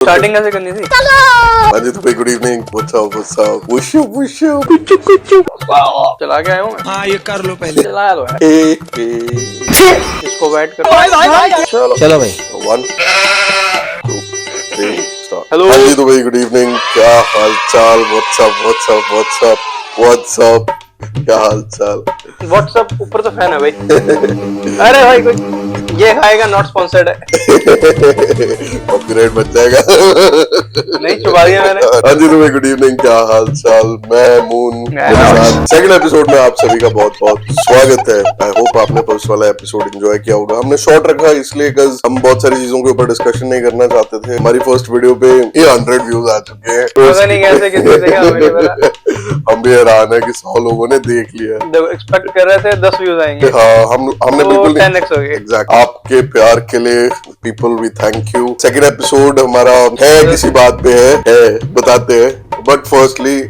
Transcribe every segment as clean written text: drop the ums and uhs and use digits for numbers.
Starting कैसे करनी थी? हाँ जी तो भाई good evening, what's up push चला के आया हूँ मैं। हाँ ये कर लो पहले। चलाया तो है। इसको बैठ कर चलो भाई। 1 2 3 स्टार्ट। हेलो। हाँ जी तो भाई गुड इवनिंग, क्या हाल चाल? व्हाट्सअप क्या हाल चाल? व्हाट्सएप ऊपर तो फैन है भाई। अरे भाई कोई ये खाएगा, नॉट स्पॉन्सर्ड है। कॉपीराइट बच जाएगा। नहीं छुपा दिया मैंने। हाँ जी तो भाई गुड इवनिंग, क्या हाल चाल? मैं मून मेरे साथ सेकंड एपिसोड में आप सभी का बहुत बहुत स्वागत है। आई होप आपने फर्स्ट वाला एपिसोड एंजॉय किया होगा। हमने शॉर्ट रखा इसलिए बिकॉज हम बहुत सारी चीजों के ऊपर डिस्कशन नहीं करना चाहते थे। हमारी फर्स्ट वीडियो पे ये 100 व्यूज आ चुके हैं। पता नहीं कैसे किसी ने देखा, मुझे पता। हम भी हैरान है कि 100 लोगों ने देख लिया। एक्सपेक्ट कर रहे थे 10 व्यूज आएंगे। हाँ हमने तो बिल्कुल 10x हो गए। एग्जैक्ट आपके प्यार के लिए people we thank you. Second episode हमारा है किसी बात पे है बताते हैं, बट फर्स्टली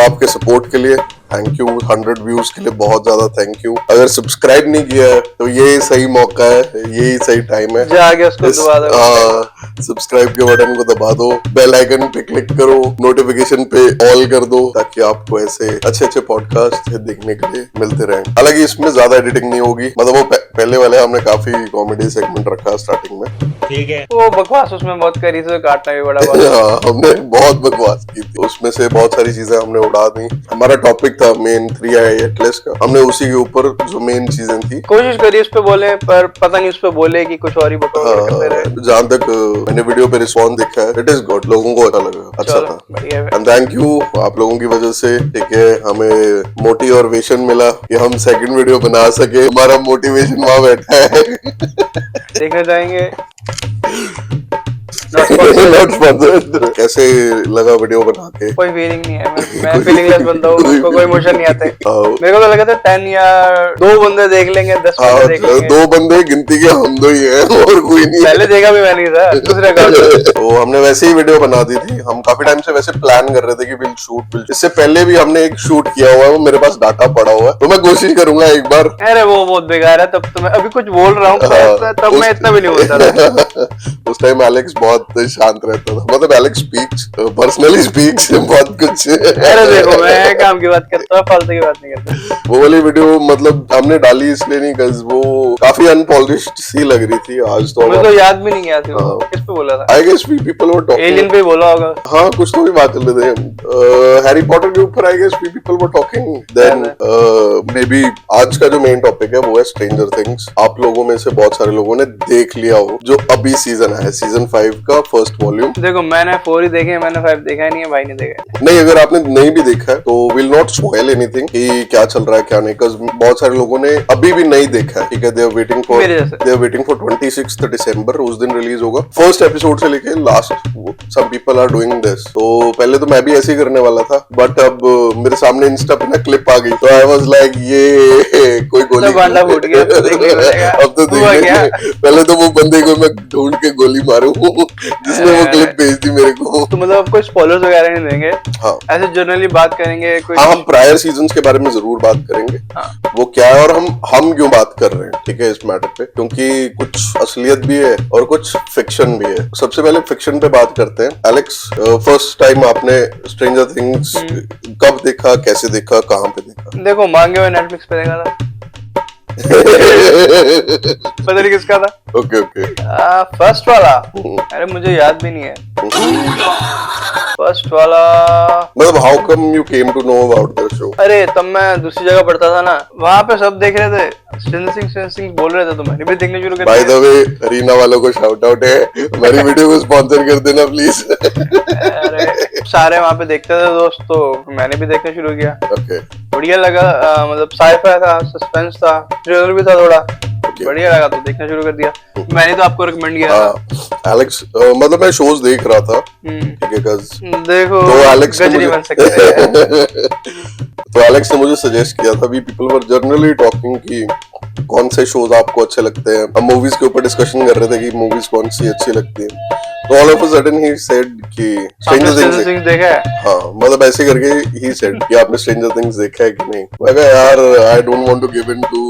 आपके सपोर्ट के लिए थैंक यू। 100 व्यूज के लिए बहुत ज्यादा थैंक यू। अगर सब्सक्राइब नहीं किया है तो ये सही मौका है, यही सही टाइम है। जाके उसको दबा दो। सब्सक्राइब के बटन को दबा दो, बेल आइकन पे क्लिक करो, नोटिफिकेशन पे ऑल कर दो ताकि आपको ऐसे अच्छे अच्छे पॉडकास्ट देखने के लिए मिलते रहें। हालांकि इसमें ज्यादा एडिटिंग नहीं होगी, मतलब वो पहले वाले हमने काफी कॉमेडी सेगमेंट रखा स्टार्टिंग में। ठीक है। वो बकवास उसमें बहुत करी थी, काटना भी बड़ा बात। हाँ, हमने बहुत बकवास की थी, उसमें से बहुत सारी चीजें हमने उड़ा दी। हमारा टॉपिक था मेन 3i एटलस का, हमने उसी के ऊपर जो मेन चीजें थी कोशिश करी उस पे बोले, पर पता नहीं उस पे बोले कि कुछ और ही बकवास करते रहे। जहाँ तक मैंने वीडियो पे रिस्पॉन्स देखा है, इट इज गुड, लोगों को अच्छा लगा, अच्छा चलो, था। बढ़िया है। एंड थैंक यू आप लोगों की वजह से, ठीक है, हमें मोटिवेशन मिला कि हम सेकंड वीडियो बना सके। हमारा मोटिवेशन वहां बैठा है। देखने जाएंगे। Not sponsored। कैसे लगा वीडियो बना के? कोई फीलिंग नहीं है, मैं फीलिंगलेस बंदा हूँ, मुझको कोई इमोशन नहीं आते। हाँ। मेरे को तो लगा था 10 या 2 बंदे देख लेंगे, 10 बंदे देख लेंगे। 2 बंदे गिनती के हम 2 ही हैं और कोई नहीं है। पहले देखा भी मैं नहीं था, दूसरे अकाउंट। तो हमने वैसे ही वीडियो बना दी थी। हम काफी टाइम से वैसे प्लान कर रहे थे कि विल शूट। इससे पहले भी हमने एक शूट किया हुआ है, वो मेरे पास डाटा पड़ा हुआ है, तो मैं कोशिश करूंगा एक बार। अरे वो बहुत बेकार है। तब तो मैं अभी कुछ बोल रहा हूँ, तब मैं इतना भी नहीं बोलता था। उस टाइम एलेक्स बहुत शांत रहता था, मतलब एलेक्स स्पीक्स, पर्सनली स्पीक्स बहुत कुछ। अरे देखो, मैं काम की बात करता हूँ, फालतू की बात नहीं करता। वो वाली वीडियो मतलब हमने डाली इसलिए नहीं, cause वो काफी अनपॉलिश्ड सी लग रही थी। आज तो मुझे तो याद भी नहीं गया थी वो हाँ। किस पे बोला था। I guess people were talking, alien पे बोला होगा। हाँ कुछ तो भी बात कर रहे थे हैरी पॉटर के ऊपर। I guess people were talking then maybe आज का जो मेन टॉपिक है वो है स्ट्रेंजर थिंग्स। आप लोगों में से बहुत सारे लोगों ने देख लिया हो जो अभी सीजन है, सीजन 5 का फर्स्ट वॉल्यूम। देखो मैंने 4 ही देखे, मैंने 5 देखा ही नहीं है, भाई ने देखा है। नहीं, अगर आपने नहीं भी देखा है तो विल नॉट स्पॉइल एनीथिंग कि क्या चल रहा है क्या नहीं, बिकॉज़ बहुत सारे लोगों ने अभी भी नहीं देखा है, ठीक है। They are waiting for 26 December, उस दिन रिलीज होगा फर्स्ट एपिसोड से लेके last. Some people are doing this. तो पहले तो मैं भी ऐसे ही करने वाला था, बट अब मेरे सामने इंस्टा पे ना क्लिप आ गई, तो आई वाज लाइक ये कोई गोली भांडा फूट गया। अब तो देखिए, पहले तो वो बंदे को मैं ढूंढ के गोली मारूं जिसने वो क्लिप भेज दी मेरे को। तो मतलब कोई स्पॉयलर्स वगैरह नहीं देंगे। हाँ, ऐसे जनरली बात करेंगे कोई। हाँ, हम प्रायर सीजन्स के बारे में जरूर बात करेंगे। हाँ। वो क्या है और हम क्यों बात कर रहे हैं, ठीक है, इस मैटर पे, क्योंकि कुछ असलियत भी है और कुछ फिक्शन भी है। सबसे पहले फिक्शन पे बात करते हैं। एलेक्स, फर्स्ट टाइम आपने स्ट्रेंजर थिंग्स कब देखा, कैसे देखा, कहाँ पे देखा? देखो मांगे हुए नेटफ्लिक्स पे देखा था। पता नहीं किसका था। ओके फर्स्ट वाला, अरे मुझे याद भी नहीं है फर्स्ट वाला। मतलब how come you came to know about the show? अरे तब मैं दूसरी जगह पढ़ता था ना, वहाँ पे सब देख रहे थे, स्ट्रेंजर थिंग्स बोल रहे थे, तो मैंने भी देखने शुरू कर बाय दिया। द वे रीना वालों को शाउट आउट है, हमारी वीडियो को स्पॉन्सर कर देना प्लीज। अरे सारे वहाँ पे देखते थे दोस्त, तो मैंने भी देखना शुरू किया। ओके, बढ़िया लगा। मतलब साइफाई था, सस्पेंस था, थ्रिलर भी था थोड़ा, बढ़िया लगा तो देखना शुरू कर दिया। मैंने तो आपको रिकमेंड किया था। एलेक्स, मतलब मैं शोज देख रहा था, ठीक है, देखो तो एलेक्स ने गजनी मुझे बन सकते हैं। तो एलेक्स ने मुझे सजेस्ट किया था। We people were generally talking कि कौन से शोज आपको अच्छे लगते हैं। हम मूवीज के ऊपर डिस्कशन कर रहे थे कि मूवीज कौन सी अच्छी लगती है, तो all of a sudden he said कि स्ट्रेंजर थिंग्स देखा है। हाँ, मतलब ऐसे करके ही सेड कि आपने स्ट्रेंजर थिंग्स देखा है कि नहीं। मैं कहा यार I don't want to give in to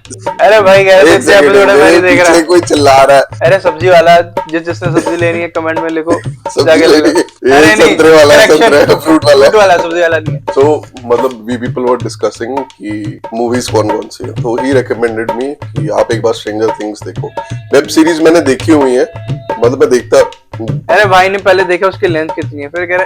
अरे भाई कैसे एक सेकंड, एपिसोड है मैंने देख रहा पीछे है। कोई चिल्ला रहा है। अरे सब्जी वाला, जिसने सब्जी लेनी है कमेंट में लिखो, सब्जी जाके ले लेनी लो। है। ये संतरे वाला है, correction, संतरे फ्रूट वाला है। फ्रूट वाला, सब्जी वाला नहीं है। तो मतलब वी पीपल वर डिस्कसिंग कि मूवीज कौन कौन सी है, तो ही रिकमेंडेड मी कि आप एक बार स्ट्रेंजर थिंग्स देखो। वेब सीरीज मैंने देखी हुई है, मतलब मैं देखता अरे भाई ने पहले देखा उसकी लेंथ कितनी है, फिर कह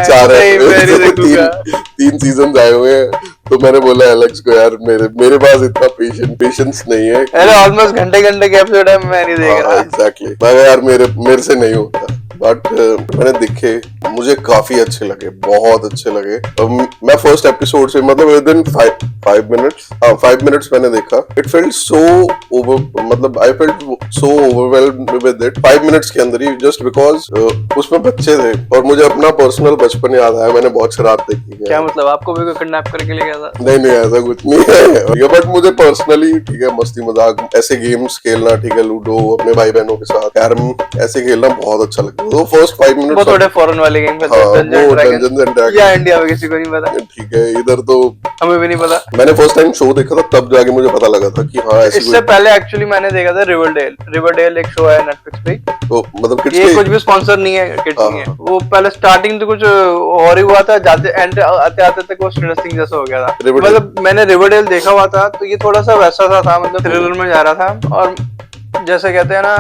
चार रहे है, देखूंगा। तीन सीजन आए हुए हैं, तो मैंने बोला एलेक्स को यार मेरे पास इतना पेशेंस नहीं है। अरे ऑलमोस्ट घंटे के एपिसोड है, मैं नहीं देख रहा। एग्जैक्टली, मगर यार मेरे से नहीं होता। बट मैंने देखे, मुझे काफी अच्छे लगे, बहुत अच्छे लगे। मैं फर्स्ट एपिसोड से मतलब विद इन 5 मिनट्स मैंने देखा। इट फेल्ट सो मतलब I felt so overwhelmed with it 5 minutes के अंदर ही, जस्ट बिकॉज उसमें बच्चे थे और मुझे अपना पर्सनल बचपन याद आया। मैंने बहुत शरारत देखी है। क्या मतलब, आपको भी कोई किडनैप करके ले गया था? नहीं ऐसा कुछ नहीं है, बट मुझे पर्सनली ठीक है, मस्ती मजाक ऐसे गेम्स खेलना, ठीक है, लूडो अपने भाई बहनों के साथ, कैरम ऐसे खेलना बहुत अच्छा लगता है। तो फर्स्ट 5 मिनट वो थोड़े फॉरेन वाले गेम खेलते हैं, Dungeons and Dragons, या इंडिया में किसी को नहीं पता, ठीक है, इधर तो हमें भी नहीं पता। मैंने फर्स्ट टाइम शो देखा था, तब जाके मुझे पता लगा था कि हाँ ऐसी इससे पहले एक्चुअली मैंने देखा था रिवरडेल एक शो है नेटफ्लिक्स पे, तो मतलब किड्स ये के कुछ भी स्पॉन्सर नहीं है, किड्स नहीं है। वो पहले स्टार्टिंग तो कुछ और ही हुआ था, जाते एंड आते आते तक वो स्ट्रेंजर थिंग्स जैसा हो गया था। Riverdale। मतलब मैंने रिवरडेल देखा हुआ था, तो ये थोड़ा सा वैसा सा था, मतलब थ्रिलर में जा रहा था, और जैसे कहते हैं ना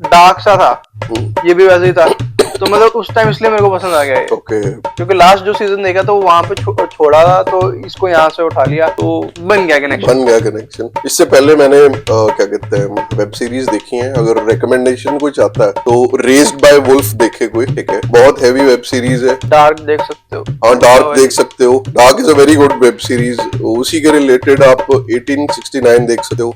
डार्क सा था, ये भी वैसे ही था। तो मतलब उस टाइम इसलिए मेरे को पसंद आ गया ये, ओके, क्योंकि लास्ट जो सीजन देखा था वो वहां पे छोड़ा था, तो इसको यहाँ से उठा लिया, तो बन गया कनेक्शन। इससे पहले मैंने क्या कहते हैं वेब सीरीज देखी है। अगर रिकमेंडेशन कोई चाहता है तो रेज्ड बाय वुल्फ देखे कोई, ठीक है, बहुत हैवी वेब सीरीज है। डार्क देख सकते हो। हाँ, डार्क देख सकते हो। Dark is a very good web series. उसी के रिलेटेड आप 1869 देख सकते हो।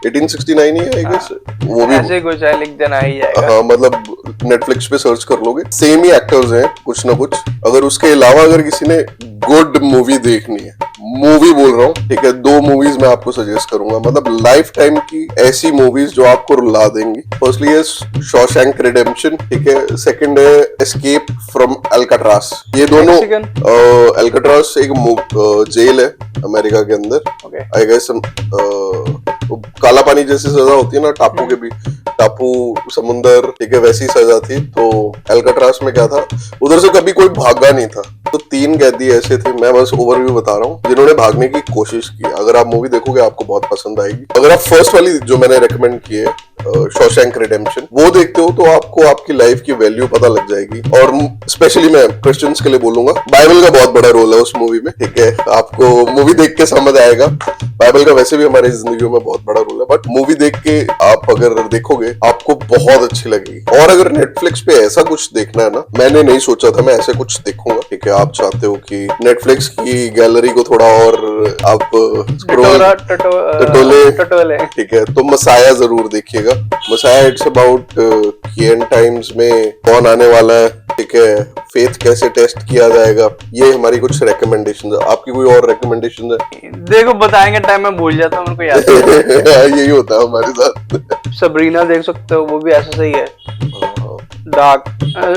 1869 ही है आई गेस, वो भी ऐसे कुछ है, लिख देना ही जाएगा। हाँ, मतलब नेटफ्लिक्स पे सर्च कर लोगे, सेम ही एक्टर्स हैं कुछ ना कुछ। अगर उसके अलावा अगर किसी ने गुड मूवी देखनी है, मूवी बोल रहा हूँ, ठीक है, 2 मूवीज मैं आपको सजेस्ट करूंगा, मतलब लाइफ टाइम की ऐसी मूवीज जो आपको रुला देंगी। फर्स्टली है शॉशैंक रिडेम्पशन, ठीक है, सेकंड है एस्केप फ्रॉम अल्काट्रास। ये दोनों, अल्काट्रास एक जेल है अमेरिका के अंदर, आई गेस काला पानी जैसी सजा होती है ना, टापू के भी, टापू समुंदर, ठीक है, वैसी सजा थी। तो अल्काट्रास में क्या था, उधर से कभी कोई भागा नहीं था, तो 3 कैदी ऐसे थे, मैं बस ओवरव्यू बता रहा हूँ, जिन्होंने भागने की कोशिश की। अगर आप मूवी देखोगे आपको बहुत पसंद आएगी। अगर आप फर्स्ट वाली जो मैंने रेकमेंड की है शॉशैंक रिडेम्पशन, वो देखते हो तो आपको आपकी लाइफ की वैल्यू पता लग जाएगी। और स्पेशली मैं क्रिश्चियंस के लिए बोलूंगा, बाइबल का बहुत बड़ा रोल है उस मूवी में, ठीक है, आपको मूवी देख के समझ आएगा। बाइबल का वैसे भी हमारी जिंदगी में बहुत बड़ा रोल है, बट मूवी देख के आप अगर देखोगे आपको बहुत अच्छी लगेगी। और अगर नेटफ्लिक्स पे ऐसा कुछ देखना है ना, मैंने नहीं सोचा था मैं ऐसे कुछ देखूंगा, ठीक है, आप चाहते हो कि नेटफ्लिक्स की गैलरी को थोड़ा और आप टटोले, ठीक है, तो मसाया जरूर देखिएगा। मसाया इट्स अबाउट कि एंड टाइम्स में कौन आने वाला है, ठीक है, फेथ कैसे टेस्ट किया जाएगा। ये हमारी कुछ रिकमेंडेशन है। आपकी कोई और रिकमेंडेशन है? देखो बताएंगे टाइम में भूल जाता हूँ, मेरे को याद यही होता है हमारे साथ। सबरीना देख सकते हो, वो भी ऐसा सही है। डार्क,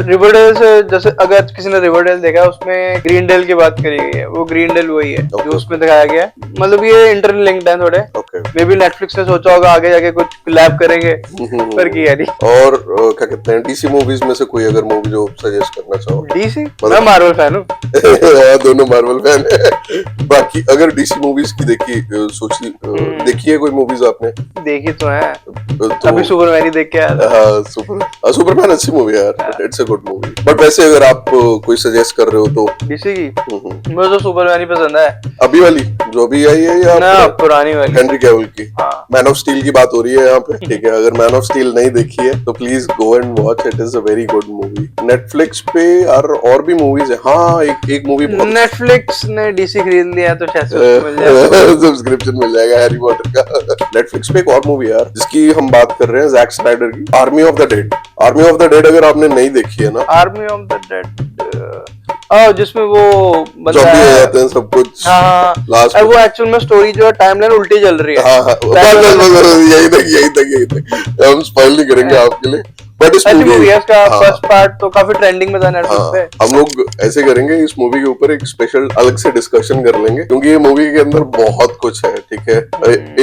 रिवरडेल से, जैसे अगर किसी ने रिवरडेल देखा है, उसमें ग्रीनडेल की बात करी गई है, वो ग्रीनडेल वही है जो उसमें दिखाया गया है। मतलब ये इंटरलिंक्ड है थोड़े, मे बी नेटफ्लिक्स ने सोचा होगा आगे जाके कुछ कोलैब करेंगे, पर किया नहीं। और क्या कहते हैं, डीसी मूवीज में से कोई अगर मूवी जो सजेस्ट करना चाहो? डीसी, मैं मार्वल फैन हूँ। दोनों मार्वल फैन है। बाकी अगर डीसी मूवीज की देखी है कोई मूवीज आपने? देखी तो है, तो अभी सुपरमैन ही देख के आया था। हाँ, सुपरमैन अच्छी मूवी है यार, it's a good movie. But वैसे अगर आप कोई सजेस्ट कर रहे हो तो डीसी की मुझे तो सुपरमैन ही पसंद है। अभी वाली जो अभी आई है या ना पुरानी वाली, हेनरी कैविल की? हाँ। मैन ऑफ स्टील की बात हो रही है यहाँ पे, ठीक है, अगर मैन ऑफ स्टील नहीं देखी है तो please go and watch, it is a very good movie. Netflix पे और भी मूवीज है। हाँ, एक मूवी नेटफ्लिक्स ने डीसी खरीद लिया तो शायद सब्सक्रिप्शन मिल जाएगा हैरी पॉटर का। नेटफ्लिक्स पे एक और मूवी है यार जिसकी हम बात कर रहे हैं, जैक स्नाइडर की, army of the dead. Army of the dead अगर आपने नहीं देखी है ना, आर्मी ऑफ द डेड, जिसमें वो ज़ॉम्बी हो जाते हैं सब कुछ। हाँ, लास्ट वो एक्चुअल में स्टोरी जो है टाइमलाइन उल्टी चल रही है। हाँ, यही तक हम स्पॉइल नहीं करेंगे आपके लिए। बट इस अच्छी मूवी है, उसका हाँ। फर्स्ट पार्ट तो काफी ट्रेंडिंग में था नेटफ्लिक्स हाँ, पे। हम लोग ऐसे करेंगे, इस मूवी के ऊपर एक स्पेशल अलग से डिस्कशन कर लेंगे, क्योंकि ये मूवी के अंदर बहुत कुछ है। ठीक है,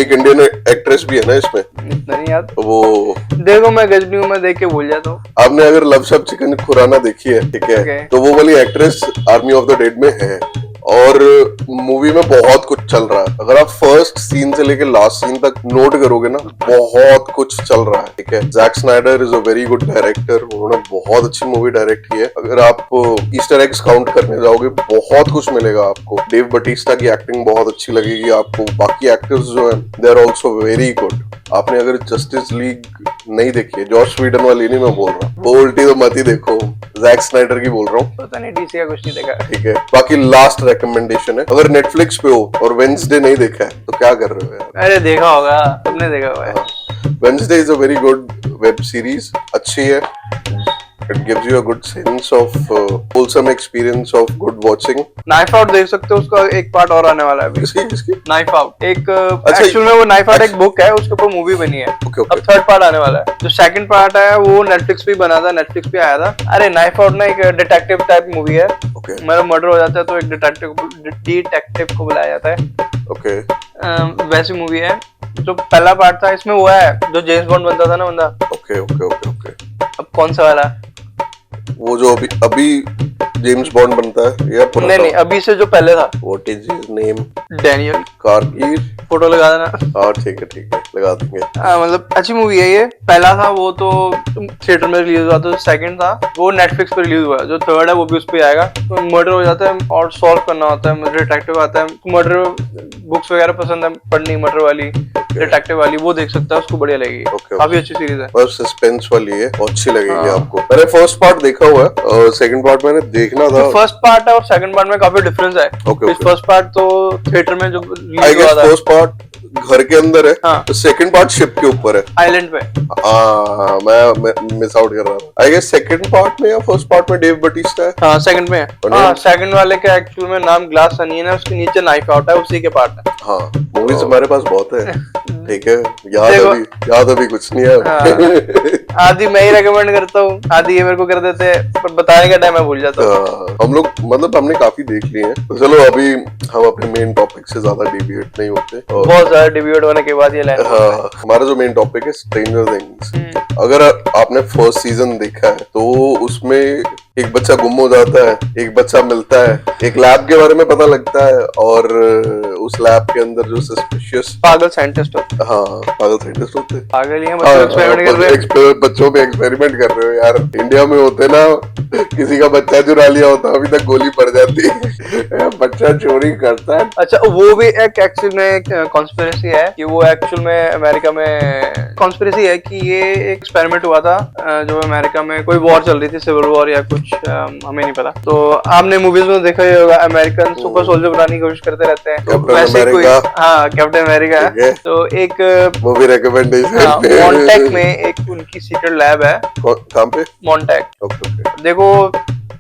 एक इंडियन एक्ट्रेस भी है ना इसमें, इतना नहीं याद। वो देखो मैं गजनी हूँ, मैं देख के भूल जाता हूँ। आपने अगर लव शब चिकन खुराना देखी है, ठीक है, Okay. तो वो वाली actress army of the dead में है, और मूवी में बहुत कुछ चल रहा है। अगर आप फर्स्ट सीन से लेकर लास्ट सीन तक नोट करोगे ना, बहुत कुछ चल रहा है। ठीक है, Jack Snyder is a very good director, उन्होंने बहुत अच्छी मूवी डायरेक्ट की है। अगर आप ईस्टर एग्स काउंट करने जाओगे, बहुत कुछ मिलेगा आपको। डेव बटिस्टा की एक्टिंग बहुत अच्छी लगेगी आपको। बाकी एक्टर्स जो है they are also very good. आपने अगर जस्टिस लीग नहीं देखी है, जॉर्ज स्वीडन वाली नहीं मैं बोल रहा हूँ, वो उल्टी तो मत ही देखो, जैक स्नाइडर की बोल रहा हूँ। पता नहीं, डीसी का कुछ नहीं देखा। ठीक है, बाकी लास्ट रिकमेंडेशन है, अगर नेटफ्लिक्स पे हो और वेंसडे नहीं देखा है तो क्या कर रहे हो यार। अरे देखा होगा, तुमने देखा हुआ है। Wednesday is a very good web series, अच्छी है। It gives you a good sense of wholesome experience of good watching. Knife out देख सकते हो, उसका एक पार्ट और आने वाला है अभी। किसकी किसकी? नाइफ आउट एक अच्छा, एक्चुअल में वो नाइफ आउट एक बुक है, उसके ऊपर मूवी बनी है। Okay okay. अब थर्ड पार्ट आने वाला है। जो सेकंड पार्ट है वो नेटफ्लिक्स पे बना था, नेटफ्लिक्स पे आया था। अरे नाइफ आउट ना एक डिटेक्टिव टाइप मूवी है। ओके मतलब मर्डर हो जाता है तो एक डिटेक्टिव को बुलाया जाता है। ओके। वैसी मूवी है। जो पहला पार्ट था इसमें वो है जो जेम्स बॉन्ड बनता था ना बंदा। Okay okay okay okay. अब कौन सा वाला? वो जो अभी अभी जेम्स बॉन्ड बनता है या पुराना? नहीं, अभी से जो पहले था। What is his name? Daniel Kargil. Photo लगा देना। हाँ ठीक है लगा देंगे। मतलब अच्छी मूवी है ये। पहला था वो तो थिएटर में रिलीज हुआ था, सेकंड था वो नेटफ्लिक्स पे रिलीज हुआ है। जो थर्ड है वो भी उस पे आएगा। तो मर्डर हो जाता है और सॉल्व करना होता है, डिटेक्टिव आता है। मर्डर बुक्स वगैरह पसंद है पढ़नी, मर्डर वाली, डिटेक्टिव वाली, वो देख सकता है, उसको बढ़िया लगेगी। Okay. काफी अच्छी सीरीज है। और सस्पेंस वाली है, बहुत अच्छी लगेगी हाँ। आपको। मैंने फर्स्ट पार्ट देखा हुआ है और सेकंड पार्ट मैंने देखना था। फर्स्ट पार्ट है और सेकंड पार्ट में काफी डिफरेंस है। Okay. फर्स्ट पार्ट तो थिएटर में जो आई रिलीज गेस हुआ था फर्स्ट पार्ट घर के अंदर है, हाँ। तो सेकंड पार्ट शिप के ऊपर है, आइलैंड पे। हाँ मैं मिस आउट कर रहा था। आई गेस सेकंड पार्ट में या फर्स्ट पार्ट में डेव बटिस्टा है। हाँ सेकंड में है। और हाँ नाम? सेकंड वाले का एक्चुअल में नाम ग्लास अनियन है, उसके नीचे नाइफ आउट है, उसी के पार्ट है। हाँ, मूवीज हमारे पास बहुत है। ठीक है, देखो। याद अभी कुछ नहीं है। हाँ। आधी मैं ही रेकमेंड करता हूँ, आधी ये मेरे को कर देते हैं, पर बताने का टाइम मैं भूल जाता हूँ। हम लोग मतलब हमने काफी देख लिए हैं, तो चलो अभी हम अपने मेन टॉपिक से ज्यादा डिविएट नहीं होते। और बहुत ज्यादा डिबेट होने के बाद ये लाइन। हाँ, हमारा जो मेन टॉपिक है स्ट्रेंजर थिंग्स। अगर आपने फर्स्ट सीजन देखा है तो उसमें एक बच्चा गुम हो जाता है, एक बच्चा मिलता है, एक लैब के बारे में पता लगता है, और उस लैब के अंदर जो सस्पिशियस पागल साइंटिस्ट होते हैं। हाँ पागल साइंटिस्ट होते हैं। पागल ही हैं, बच्चे एक्सपेरिमेंट कर रहे हैं। बच्चों पे एक्सपेरिमेंट कर रहे हो यार। इंडिया में होते ना, किसी का बच्चा चुरा लिया होता अभी तक गोली पड़ जाती है। बच्चा चोरी करता है। अच्छा, वो भी एक एक्चुअल में कॉन्स्पिरेसी है कि वो एक्चुअल में अमेरिका में कॉन्स्पिरेसी है कि ये एक एक्सपेरिमेंट हुआ था। जो अमेरिका में कोई वॉर चल रही थी, सिविल वॉर या कुछ, हमें नहीं पता। तो आपने मूवीज में देखा ही होगा, अमेरिकन सुपर सोल्जर बनाने की कोशिश करते रहते हैं। कैप्टन वैसे कोई, अमेरिका। हाँ कैप्टन अमेरिका। तो एक मूवी रिकमेंडेशन मॉन्टेक में एक उनकी सीक्रेट लैब है। कहाँ पे? मॉन्टेक। Okay okay. देखो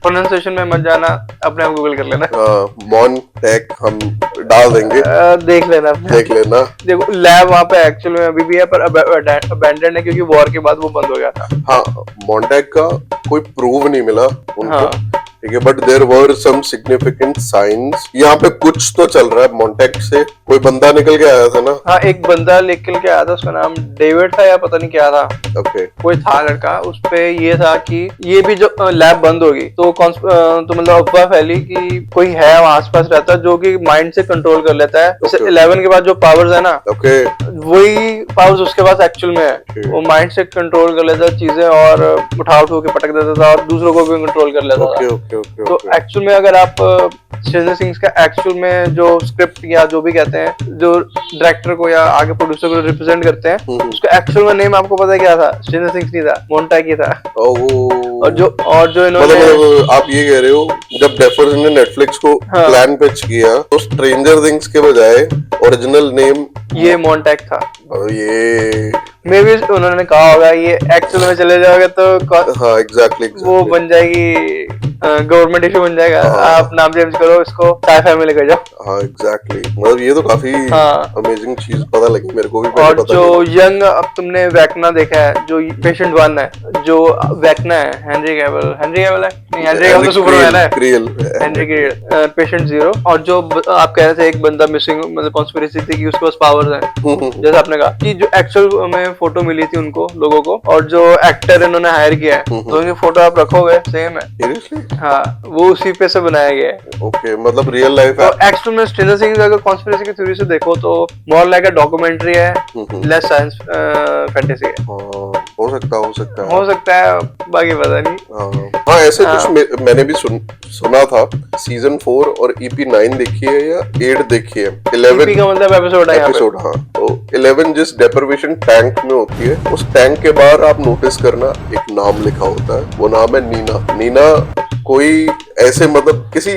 प्रोनाउंसिएशन में मत जाना, अपने आप गूगल कर लेना। मॉन्टेक हम डाल देंगे, देख लेना अपने। देख लेना। देखो लैब वहाँ पे एक्चुअल में अभी भी है, पर अबैंडन है क्योंकि वॉर के बाद वो बंद हो गया था। हाँ, मॉन्टेक का कोई प्रूव नहीं मिला उनको। हाँ। ठीक है, but there were some significant science. यहाँ पे कुछ तो चल रहा है। मॉन्टेक से कोई बंदा निकल के आया था ना? हाँ, एक बंदा निकल के आया था, उसका नाम डेविड था या पता नहीं क्या था। ओके। कोई था लड़का, उस पे ये था कि ये भी जो लैब बंद होगी तो तो मतलब अफवाह फैली कि कोई है वहाँ आसपास रहता जो कि माइंड से कंट्रोल कर लेता है। जैसे 11 के बाद जो पावर्स है ना, ओके, वही पावर्स उसके पास एक्चुअल में है। वो माइंड से कंट्रोल कर लेता चीजें और उठा के पटक देता था और दूसरों को भी कंट्रोल कर लेता था। तो एक्चुअल में अगर आप स्ट्रेंजर थिंग्स का एक्चुअल में जो स्क्रिप्ट या जो भी कहते हैं, जो डायरेक्टर को या आगे प्रोड्यूसर को रिप्रेजेंट करते हैं, उसका एक्चुअल में नेम आपको पता है क्या था? स्ट्रेंजर थिंग्स नहीं था, मॉन्टेक ही था। और जो इन्होंने मतलब आप ये कह रहे हो, जब डेफर्स ने नेटफ्लिक्स को प्लान पिच किया तो स्ट्रेंजर थिंग्स के बजाय ओरिजिनल नेम ये मॉन्टेक था। ये मे भी उन्होंने कहा होगा ये एक्चुअल में चले जाओगे तो हाँ एग्जैक्टली वो बन जाएगी गवर्नमेंट इशू बन जाएगा। आप नाम चेंज करो, इसको साई-फाई में लेकर जाओ। हाँ एग्जैक्टली, मतलब ये तो काफी अमेजिंग चीज पता लगी मेरे को भी। और जो यंग, अब तुमने वैकना देखा है, जो पेशेंट 1 है, जो वैकना है, हेनरी कैविल है, नहीं हेनरी कैविल तो सुपरमैन है, हेनरी कैविल पेशेंट 0। और जो आप कह रहे थे एक बंदा मिसिंग, मतलब कॉन्स्पिरेसी थी कि उसके पास पावर्स हैं, जैसे आपने कहा कि जो एक्चुअल में फोटो मिली थी उनको लोगों को, और जो एक्टर इन्होंने हायर किया है, तो उनकी फोटो आप रखोगे सेम है। सीरियसली? हाँ, वो उसी पे से बनाया गया है। ओके, मतलब रियल लाइफ है। तो एक्चुअल में स्ट्रेंजर थिंग्स अगर कॉन्स्पिरेसी की थ्योरी से देखो तो मोर लाइक अ डॉक्यूमेंट्री है, लेस साइंस फैंटेसी है। हो सकता है, बाकी पता नहीं। हाँ ऐसे कुछ मैंने भी सुना था। सीजन 4 और EP 9 देखी है या 8 देखी है? 11 का मतलब एपिसोड है एपिसोड। हाँ, तो 11 जिस डेप्रिवेशन टैंक में होती है, उस टैंक के बाहर आप नोटिस करना एक नाम लिखा होता है, वो नाम है नीना। नीना कोई ऐसे, मतलब किसी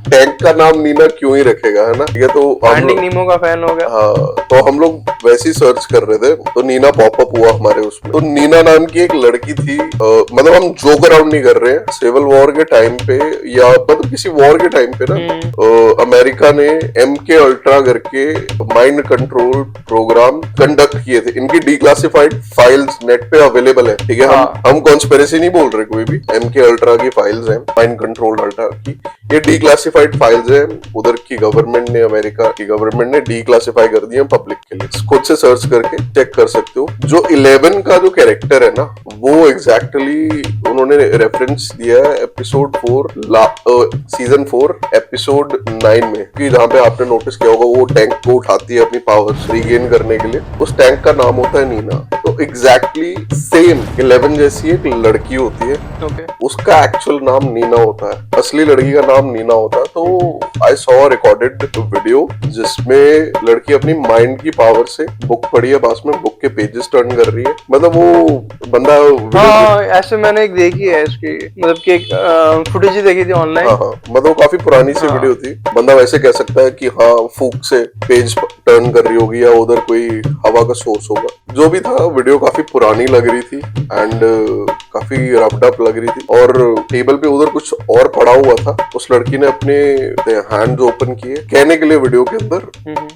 टैंक का नाम नीना क्यों ही रखेगा, है ना? ठीक है, तो फाइंडिंग नीमो का फैन हो गया। हाँ, तो हम लोग वैसे ही सर्च कर रहे थे, तो नीना पॉपअप हुआ हमारे उसमें। तो नीना नाम की एक लड़की थी, मतलब हम जोक अराउंड नहीं कर रहे हैं, सिविल वॉर के टाइम पे या मतलब किसी वॉर के टाइम पे ना, अमेरिका ने MK अल्ट्रा करके माइंड कंट्रोल प्रोग्राम कंडक्ट किए थे। इनकी डिक्लासिफाइड फाइल्स नेट पे अवेलेबल है, ठीक है। हम कॉन्स्पिरेसी नहीं बोल रहे कोई भी, MK अल्ट्रा की फाइल्स हैं, माइंड कंट्रोल अल्ट्रा की, ये डिक्लासिफाइड फाइल्स हैं। उधर की गवर्नमेंट ने, अमेरिका की गवर्नमेंट ने डिक्लासिफाई कर दिए पब्लिक के लिए। खुद से सर्च करके चेक कर सकते हो। जो 11 का जो कैरेक्टर है ना, वो एग्जैक्टली उन्होंने रेफरेंस दिया है एपिसोड 4 सीजन 4 एपिसोड 9 में, कि जहाँ पे आपने नोटिस किया होगा वो टैंक को उठाती है अपनी पावर्स रीगेन करने के लिए। उस टैंक का नाम होता है नीना। तो एग्जैक्टली सेम 11 जैसी एक लड़की होती है, उसका एक्चुअल नाम नीना होता है, असली लड़की का नाम नीना होता है। तो आई सॉ रिकॉर्डेड वीडियो जिसमें लड़की अपनी माइंड की पावर से बुक पढ़ी है, पास में बुक के पेजेस टर्न कर रही है। मतलब वो बंदा, हाँ ऐसे मैंने एक देखी है इसकी, मतलब कि एक फुटेज देखी थी ऑनलाइन। हाँ, मतलब वो काफी पुरानी सी वीडियो थी। बंदा वैसे कह सकता है कि हाँ फूक से पेज टर्न कर रही होगी या उधर कोई हवा का सोर्स होगा। जो भी था, वीडियो काफी पुरानी लग रही थी एंड काफी रफ्ड अप लग रही थी। और टेबल पे उधर कुछ और पड़ा हुआ था। उस लड़की ने अपने हैंड्स ओपन किए कहने के लिए वीडियो के अंदर,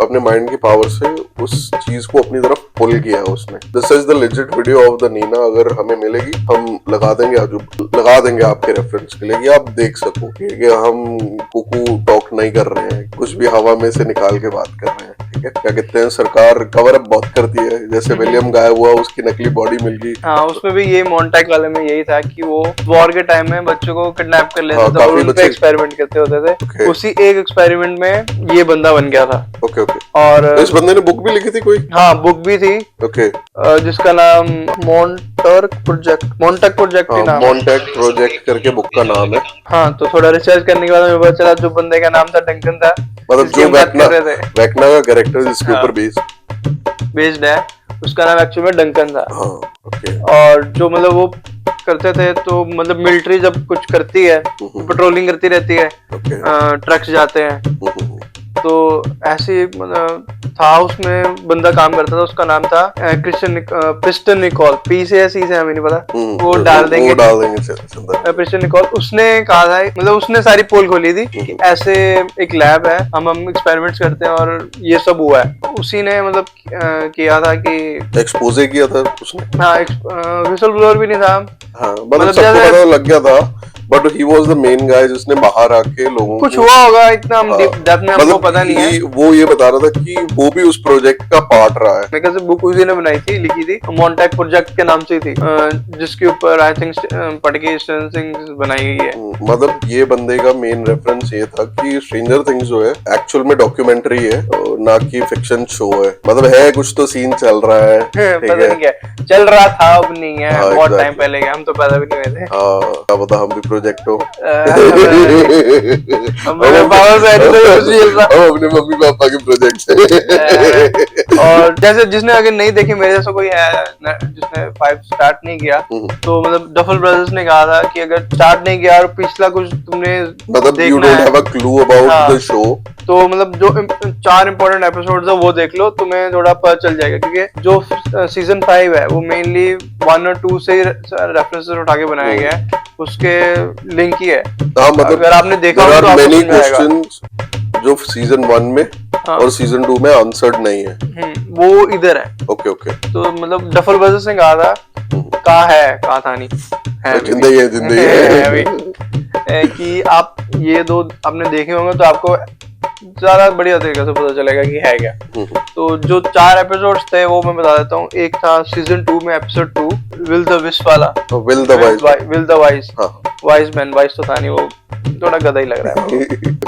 अपने माइंड की पावर से उस चीज को अपनी तरफ पुल किया उसने। This is the legit video of the Nina. अगर हमें मिलेगी हम लगा देंगे आपके रेफरेंस के लिए, कि आप देख सको कि हम कुकू टॉक नहीं कर रहे हैं, कुछ भी हवा में से निकाल के बात कर रहे हैं। ठीक है, क्या कहते हैं, सरकार कवर अप बहुत करती है। जैसे विलियम गायब हुआ, उसकी नकली बॉडी मिल गई। हाँ, उसमें भी ये मोन्टेक वाले में यही था कि वो वॉर के टाइम में बच्चों को किडनैप कर लेते थे और उन पे एक्सपेरिमेंट करते होते थे। उसी एक एक्सपेरिमेंट में ये बंदा बन गया था। ओके। और इस बंदे ने बुक भी लिखी थी कोई? हाँ, बुक भी थी। ओके। जिसका नाम मोन्टेक प्रोजेक्ट ही नाम, मोन्टेक प्रोजेक्ट करके बुक का नाम है। हाँ, तो थोड़ा रिसर्च करने के बाद मुझे पता चला जो बंदे का नाम था डंकन था, मतलब जो वैकना का कैरेक्टर जिसके ऊपर बेस्ड है, उसका नाम एक्चुअली में डंकन था। हाँ, ओके। और जो मतलब वो करते थे, तो मतलब मिलिट्री जब कुछ करती है, पेट्रोलिंग करती रहती है, ट्रक्स जाते हैं, तो ऐसे मतलब था, उसमें बंदा काम करता था, उसका नाम था प्रिस्टन निकोल। पी से या सी से हमें नहीं पता, वो डाल देंगे प्रिस्टन निकोल। उसने कहा था, मतलब उसने सारी पोल खोली थी कि ऐसे एक लैब है, हम एक्सपेरिमेंट्स करते हैं और ये सब हुआ है। उसी ने मतलब किया था कि एक्सपोजे किया था उसने। हाँ, विसल ब्लोअर भी नहीं था। हाँ, मतलब सबको पता लग गया था, but he was the main guy जिसने बाहर आके लोगों कुछ हुआ होगा, इतना हम डेप्थ में हमको पता नहीं है। वो ये बता रहा था कि वो भी उस प्रोजेक्ट का पार्ट रहा है। मेरे ख्याल से बुक उसी ने बनाई थी, लिखी थी, मोन्टेक प्रोजेक्ट के नाम से थी, जिसके ऊपर आई थिंक पटकी स्ट्रेंजर बनाई गई है। मतलब ये बंदे का मेन रेफरेंस ये था कि स्ट्रेंजर थिंग्स जो है एक्चुअल में डॉक्यूमेंट्री है, ना कि फिक्शन शो है। मतलब है कुछ तो सीन चल रहा है, पता नहीं क्या चल रहा था, अब नहीं है, बहुत टाइम पहले गया, हम तो पैदा भी नहीं हुए थे। क्या पता हम भी प्रोजेक्ट हो। अपने मम्मी पापा के प्रोजेक्ट से। और जैसे जिसने अगर नहीं देखे, मेरे जैसा कोई है जिसने 5 स्टार्ट नहीं किया, तो मतलब डफल ब्रदर्स ने कहा था कि अगर स्टार्ट नहीं किया और पिछला कुछ तुमने मतलब you don't have a clue about the show, तो मतलब जो 4 इंपॉर्टेंट इंपॉर्टेंट एपिसोड्स है वो देख लो, तुम्हें थोड़ा पता चल जाएगा, क्योंकि जो सीजन 5 है वो मेनली 1 और 2 से रेफरेंसेस उठा के बनाया गया है, उसके लिंक ही है। हाँ, मतलब अगर आपने देखा हो तो आपको many समझ आएगा। questions जो सीजन 1 में और सीजन 2 में आंसर्ड नहीं है, वो इधर है। Okay okay. तो मतलब डफर ब्रदर्स ने कहा था, कहा है, कहा था नहीं है, जिंदगी है, जिंदगी है है। अभी। कि आप ये दो आपने देखे होंगे तो आपको ज्यादा बढ़िया तरीके से पता चलेगा कि है क्या। तो जो 4 एपिसोड्स थे वो मैं बता देता हूँ। एक था सीजन 2 में एपिसोड 2 विल द विश वाला, will the wise. Wise man, wise तो था नहीं, वो थोड़ा गधा ही लग रहा है।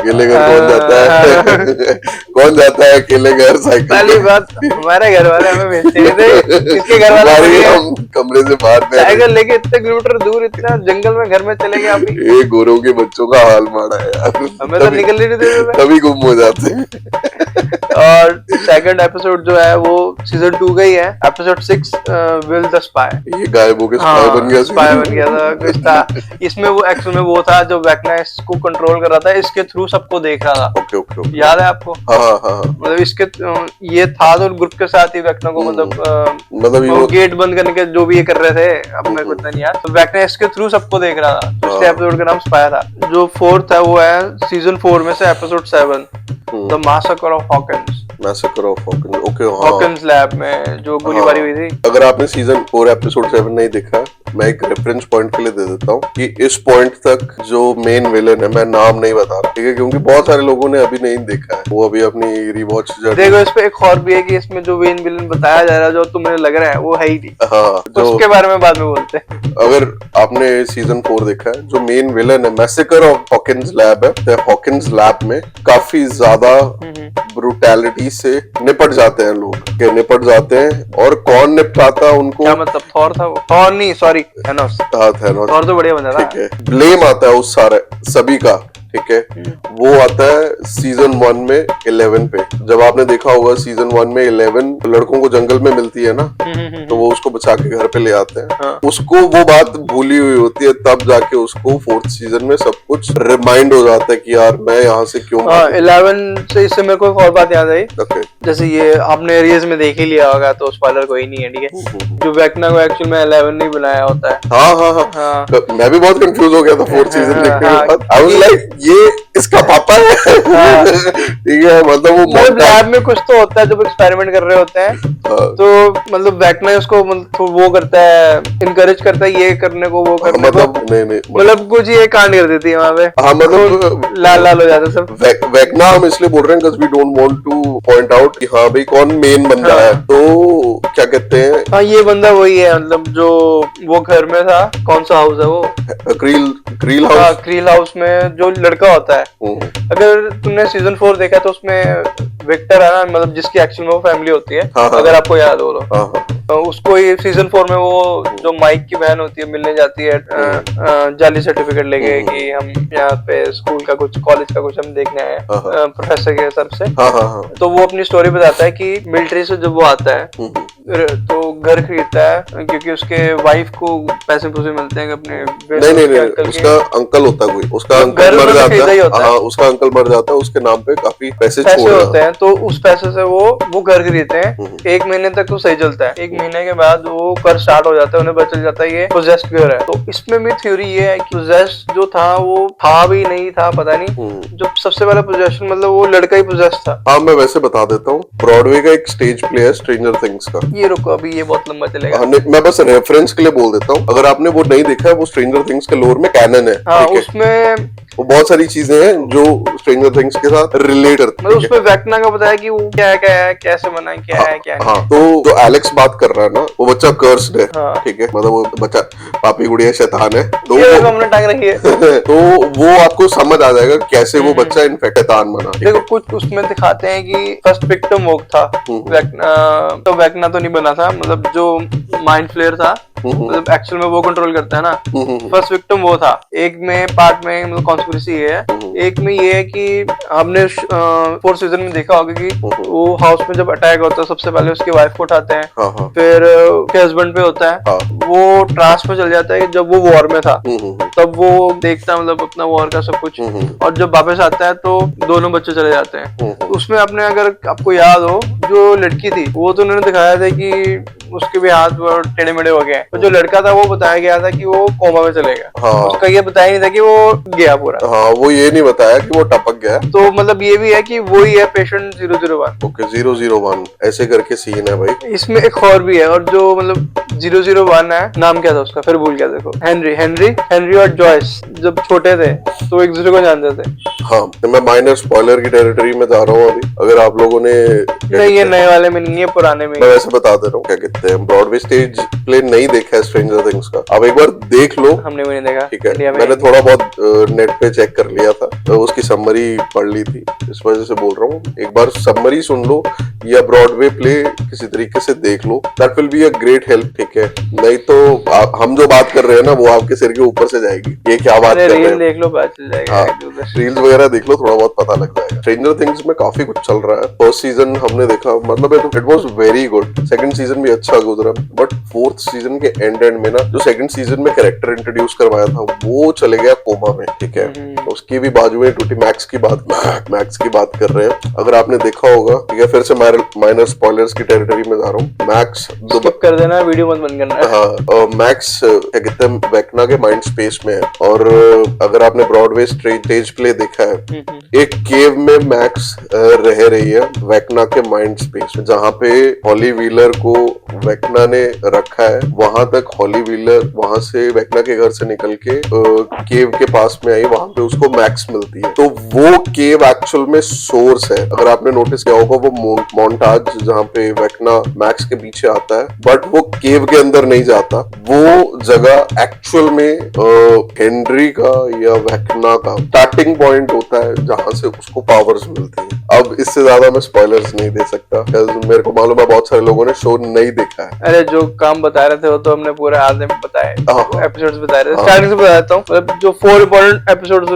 अकेले घर कौन जाता है? कौन जाता है अकेले घर साइकिल? पहली बात, हमारे घर वाले हमें भेजते नहीं थे, किसके घर वाले हम कमरे से बाहर साइकिल लेके इतने किलोमीटर दूर, इतना जंगल में घर में चले गए आप ही। ये गोरों के बच्चों का हाल मारा है यार, हमें तो निकल नहीं देते थे। तभी गुम हो जाते हैं। और सेकंड एपिसोड जो है वो सीजन 2 का ही है, एपिसोड 6 विल द स्पाई। ये गायब होके स्पाई बन गया, स्पाई बन गया था कुछ था इसमें। वो एक्चुअल में वो था जो वेक्ना इसको कंट्रोल कर रहा था, इसके थ्रू सबको देख रहा था। ओके ओके ओके, याद है आपको? हाँ। मतलब इसके ये था तो ग्रुप के साथ ही वेक्ना को मतलब वो गेट बंद करने के जो भी ये कर रहे थे, अब मेरे को इतना नहीं याद। तो वेक्ना इसके थ्रू सबको देख रहा था, तो इसके एपिसोड का नाम स्पाई था। जो 4th है वो है सीजन 4 में से episode 7 the massacre of Hawkins. Massacre of Hawkins, okay. Hawkins lab में जो गोलीबारी हुई थी। अगर आपने सीजन 4 एपिसोड 7 नहीं देखा, मैं एक रेफरेंस पॉइंट के लिए दे देता हूँ कि इस पॉइंट तक जो मेन विलेन है, मैं नाम नहीं बता रहा, ठीक है, क्योंकि बहुत सारे लोगों ने अभी नहीं देखा है, वो अभी अपनी रिवॉच देखो। इस पे एक और भी है कि इसमें जो मेन विलेन बताया जा रहा है, जो तुम्हें लग रहा है वो है ही नहीं। हाँ, तो उसके बारे में बाद में बोलते हैं। अगर आपने सीजन 4 देखा है, जो मेन विलेन है मैसेकर ऑफ हॉकिंस लैब है, तो हॉकिंस लैब में काफी ज्यादा ब्रूटैलिटी से निपट जाते हैं लोग, के निपट जाते हैं। और कौन निपटाता है उनको? क्या मतलब? थॉर था वो? थॉर नहीं, सॉरी, थैनोस। हाँ, थैनोस। थॉर तो बढ़िया बंदा था। ठीक है, ब्लेम आता है उस सारे सभी का, ठीक है। वो आता है सीजन 1 में 11 पे। जब आपने देखा होगा सीजन 1 में 11 लड़कों को जंगल में मिलती है ना, तो वो उसको बचा के घर पे ले आते हैं। हाँ। उसको वो बात भूली हुई होती है, तब जाके उसको 4th सीजन में सब कुछ रिमाइंड हो जाता है कि यार मैं यहाँ से क्यों। 11 से इससे मेरे को एक और बात याद आई। ओके। जैसे ये आपने एरियस में देख ही लिया होगा, तो स्पॉइलर कोई नहीं है, ठीक है। जो वेक्ना को एक्चुअल में 11 नहीं बनाया होता है। हाँ। तो मैं भी बहुत कंफ्यूज हो गया था 4th सीजन देखने के बाद। आई वाज लाइक ये इसका पापा है। ठीक है, मतलब वो लैब में कुछ तो होता है जब एक्सपेरिमेंट कर रहे होते हैं, तो मतलब वेक्ना उसको वो करता है, इनकरेज करता है ये करने को, वो करने को। नहीं, मतलब कुछ ये कांड कर देती है वहाँ पे। हाँ, मतलब लाल हो जाता सब। वेक्ना हम इसलिए बोल रहे हैं because we don't want to point out कि हाँ भाई कौन मेन बंदा है। तो क्या कहते हैं, हाँ ये बंदा वही है, मतलब जो वो घर में था। कौन सा हाउस है वो? Krill house. हाँ, क्रील हाउस में जो लड़का होता है। अगर तुमने सीजन 4 देखा तो उसमें विक्टर है ना, मतलब जिसकी एक्चुअल में वो फैमिली होती है। हाँ। अगर आपको याद हो हाँ। तो उसको ये सीजन 4 में वो जो माइक की बहन होती है मिलने जाती है जाली सर्टिफिकेट लेके कि हम यहाँ पे स्कूल का कुछ, कॉलेज का कुछ हम देखने आए हैं प्रोफेसर के तरफ से। हाँ। तो वो अपनी स्टोरी बताता है कि मिलिट्री से जब वो आता है तो घर खरीदता है, क्योंकि उसके वाइफ को पैसे मिलते हैं अपने। नहीं, उसका अंकल होता है कोई, उसका अंकल मर जाता है। हाँ, उसका अंकल मर जाता है, उसके नाम पे काफी पैसे होते हैं। तो उस पैसे से वो घर खरीदते हैं। 1 महीने तक तो सही चलता है। 1 महीने के बाद वो कर स्टार्ट हो जाता है, उन्हें पता चल जाता है ये पोजेस्ड घर है। तो इसमें भी थ्योरी ये है कि पोजेस्ड जो था वो था भी नहीं था, पता नहीं। जो सबसे पहला पोजेशन, मतलब वो लड़का ही पोजेस्ड था। हाँ, मैं वैसे बता देता हूँ, ब्रॉडवे का एक स्टेज प्ले है स्ट्रेंजर थिंग्स का। ये रुको, अभी ये बहुत लंबा चलेगा। मैं बस रेफरेंस के लिए बोल देता हूँ, अगर आपने वो नहीं देखा है, वो स्ट्रेंजर थिंग्स के लोर में कैनन है। हाँ, उसमें वो बहुत सारी चीजें हैं जो स्ट्रेंजर थिंग्स के साथ रिलेट करती हैं। मतलब उसमें वेक्ना का बताया कि वो क्या है, कैसे बना है, क्या है, क्या हाँ, तो जो एलेक्स बात कर रहा है ना, वो बच्चा कर्स्ड है। ठीक है, मतलब वो बच्चा पापी गुड़िया शैतान है। तो हमने टांग रखी है। तो वो आपको समझ आ जाएगा कैसे वो बच्चा इनफेक्ट शैतान बना। देखो, कुछ उसमें दिखाते हैं कि फर्स्ट विक्टिम वोक था, तो वेक्ना तो नहीं बना था, मतलब जो माइंड फ्लेयर था मतलब एक्चुअल में वो कंट्रोल करता है ना। फर्स्ट विक्टिम वो था। एक में पार्ट में मतलब कॉन्स्पिरेसी ये है, एक में ये है कि हमने 4th सीजन में देखा होगा कि वो हाउस में जब अटैक होता है सबसे पहले उसकी वाइफ को उठाते हैं, फिर उसके हस्बैंड पे होता है, वो ट्रांस में चल जाता है जब वो वॉर में था, तब वो देखता है मतलब अपना वॉर का सब कुछ, और जब वापस आता है तो दोनों बच्चे चले जाते हैं। उसमें अपने अगर आपको याद हो जो लड़की थी वो तो उन्होंने दिखाया था कि उसके भी हाथ टेढ़े मेढ़े हो गए, तो जो लड़का था वो बताया गया था कि वो कोमा में चले गया। उसका ये बताया नहीं था कि वो गया पूरा। वो ये नहीं बताया कि वो टपक गया। तो मतलब ये भी है कि वो ही है पेशेंट 001। ओके 001 ऐसे करके सीन है भाई। इसमें एक और भी है, और जो मतलब 001 है, नाम क्या था उसका फिर भूल गया, देखो हेनरी और जॉयस जब छोटे थे तो एक दूसरे को जानते थे। हाँ तो मैं माइनर स्पॉइलर की टेरिटरी में जा रहा हूँ अभी। अगर आप लोगों ने नहीं ये नए वाले में नहीं है, पुराने में मैं वैसे बता दे रहा हूँ क्या कहते हैं, ब्रॉडवे स्टेज प्ले नहीं देखा है स्ट्रेंजर थिंग्स का, आप एक बार देख लो। हमने भी नहीं देखा, ठीक है, मैंने थोड़ा बहुत नेट पे चेक कर लिया था तो उसकी समरी पढ़ ली थी, इस वजह से बोल रहा हूँ। एक बार समरी सुन लो या ब्रॉडवे प्ले किसी तरीके से देख लो, that will be a great help. ठीक है, नहीं तो हम जो बात कर रहे हैं ना वो आपके सिर के ऊपर से जाएगी, ये क्या बात कर रहे हैं। देख लो बात चल जाएगा, रील्स वगैरह देख लो, थोड़ा बहुत पता लग जाएगा। स्ट्रेंजर थिंग्स में काफी कुछ चल रहा है। फर्स्ट सीजन हमने देखा, मतलब it was very good. Second season भी अच्छा गुजरा, बट 4th सीजन के एंड में ना जो सेकंड सीजन में कैरेक्टर इंट्रोड्यूस करवाया था वो चले गया कोमा में। ठीक है, उसकी भी बाजू में टूटी मैक्स की बात कर रहे हैं। अगर आपने देखा होगा, ठीक है, फिर से माइनर स्पॉयलर्स की टेरिटरी में जा रहा हूँ। मैक्स स्किप कर देना, वीडियो मत बंद करना। हाँ, मैक्स क्या कहते हैं वेक्ना के माइंड स्पेस में है। और अगर आपने ब्रॉडवे स्टेज प्ले देखा है, एक केव में मैक्स रह रही है वेक्ना के माइंड स्पेस में, जहाँ पे हॉली व्हीलर को वेक्ना ने रखा है। वहां तक हॉली व्हीलर वहां से वेक्ना के घर से निकल के केव के पास में आई, वहां पे उसको मैक्स मिलती है। तो वो केव एक्चुअल में सोर्स है। अगर आपने नोटिस किया होगा वो मोन्टाज जहाँ पे वेक्ना मैक्स के पीछे आता है, बट वो केव के अंदर नहीं जाता। वो जगह एक्चुअल में हेनरी का या वेक्ना का स्टार्टिंग पॉइंट होता है जहां से उसको पावर्स मिलती है। अब इससे ज्यादा मैं स्पॉयलर्स नहीं दे सकता, मेरे को मालूम है बहुत सारे लोगों ने शो नहीं देखा है। अरे जो काम बता रहे थे वो तो हमने पूरे आधे में बताए, एपिसोड्स बता रहे थे। स्टार्टिंग से बताता हूँ, मतलब जो 4 इंपॉर्टेंट एपिसोड्स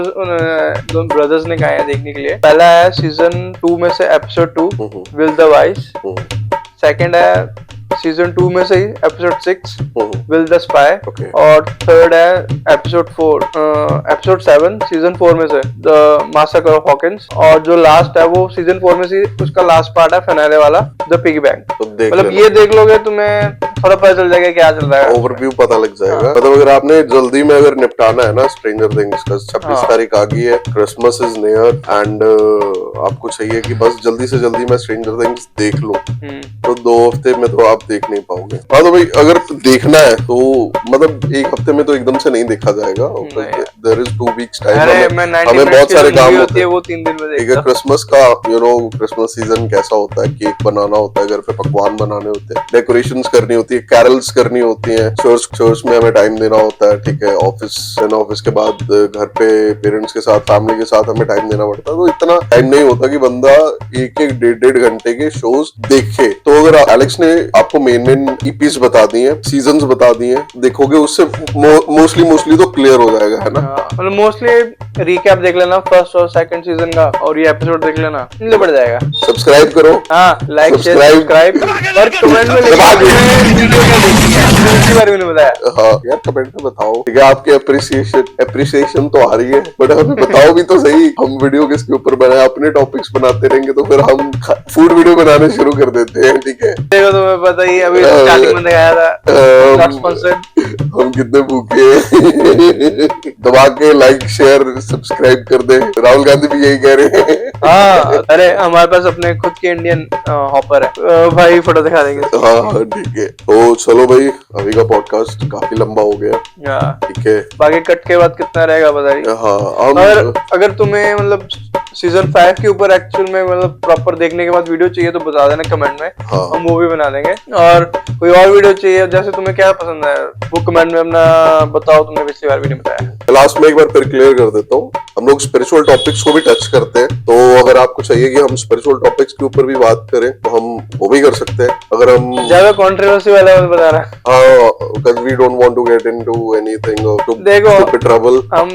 दोनों ब्रदर्स ने कहा है देखने के लिए। पहला है सीजन 2 में से episode 2 will the vice. Second है सीजन 2 में से ही एपिसोड 6 विल द स्पाई। और थर्ड है एपिसोड 7 सीजन 4 में से द मासकर ऑफ हॉकिंस। और जो लास्ट है वो सीजन 4 में से उसका लास्ट पार्ट है फिनाले वाला, द पिग बैंक। मतलब ये देख लोगे तुम्हें थोड़ा पता चल जाएगा क्या चल रहा है, ओवरव्यू पता लग जाएगा। मतलब अगर आपने जल्दी में अगर निपटाना है ना स्ट्रेंजर थिंग्स का, 26 तारीख आ गई है, क्रिसमस इज नियर एंड आपको चाहिए कि बस जल्दी से जल्दी मैं स्ट्रेंजर थिंग्स देख लूं, तो 2 हफ्ते में तो आप देख नहीं पाओगे। हाँ तो भाई अगर देखना है तो मतलब 1 हफ्ते में तो एकदम से नहीं देखा जाएगा, देयर इज 2 वीक्स टाइम। हमें बहुत सारे काम होते हैं, वो 3 दिन में देखा। क्रिसमस का क्रिसमस सीजन कैसा होता है, केक बनाना होता है, घर पे पकवान बनाने होते हैं, डेकोरेशंस करनी होती है, कैरल्स करनी होती हैं, चर्च में हमें टाइम देना होता है। ठीक है, ऑफिस के बाद घर पे पेरेंट्स के साथ, फैमिली के साथ हमें टाइम देना पड़ता है। तो इतना टाइम नहीं होता कि बंदा 1-1 घंटे के शोज देखे। तो अगर एलेक्स ने आपको मेन ईपीज बता दी हैं, सीजन्स बता दी हैं, देखोगे उससे मोस्टली तो क्लियर हो जाएगा, है ना। मतलब मोस्टली रिकैप देख लेना फर्स्ट और सेकंड सीजन का, और ये एपिसोड देख लेना, बढ़ जाएगा। सब्सक्राइब करो, हाँ, लाइक सब्सक्राइब और कमेंट में वीडियो क्या देखी है इसके बारे में बताया। हाँ यार कमेंट में बताओ, ठीक है। आपकी अप्रिसिएशन तो आ रही है, बट हमें बताओ भी तो सही, हम वीडियो किसके ऊपर बनाए। अपने टॉपिक्स बनाते रहेंगे तो फिर हम फूड वीडियो बनाने शुरू कर देते हैं। ठीक है, देखो तुम्हें पता ही, अभी स्टार्टिंग में दिखाया था हम कितने भूखे दबा के लाइक शेयर सब्सक्राइब कर दे। राहुल गांधी भी यही कह रहे हैं। हाँ, अरे हमारे पास अपने खुद के इंडियन हॉपर है भाई, फोटो दिखा देंगे। हाँ ठीक है, तो चलो भाई अभी का पॉडकास्ट काफी लंबा हो गया। ठीक है, बाकी कट के बाद कितना रहेगा बताइए। हाँ, अगर तुम्हें मतलब सीजन 5 के ऊपर एक्चुअल में मतलब प्रॉपर देखने के बाद वीडियो चाहिए तो बता देना कमेंट में, हाँ। हम वो भी बना देंगे। और कोई और वीडियो चाहिए जैसे तुम्हें क्या पसंद है वो कमेंट में अपना बताओ, तुमने पिछली बार भी नहीं बताया। लास्ट में एक बार फिर क्लियर कर देता हूँ, हम लोग स्पिरिचुअल टॉपिक्स को भी टच करते हैं, तो अगर आपको चाहिए कि हम स्पिरिचुअल टॉपिक्स के ऊपर भी बात करें तो हम वो भी कर सकते हैं। अगर हम ज्यादा कंट्रोवर्सी वाला मत बता रहा। हाँ, because we don't want to get into anything to देखो stupid trouble। हम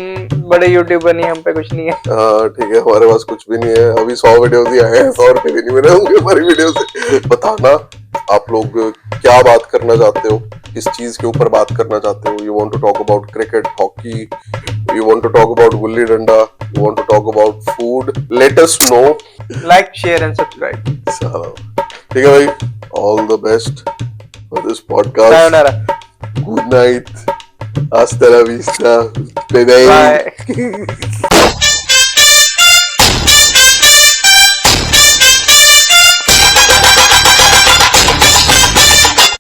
बड़े यूट्यूबर नहीं, हम पे कुछ नहीं है। हाँ ठीक है, हमारे पास कुछ भी नहीं है, अभी 100 वीडियो दिया है, 100 रुपए भी नहीं मिले होंगे हमारी वीडियो से। बताना आप लोग क्या बात करना चाहते हो, किस चीज के ऊपर बात करना चाहते हो। You want to talk about cricket, hockey, you want to talk about gulli danda, you want to talk about food, let us know. Like, share and subscribe. चलो ठीक है भाई, all the best for this podcast. sayonara, good night, hasta la vista, baby। Bye.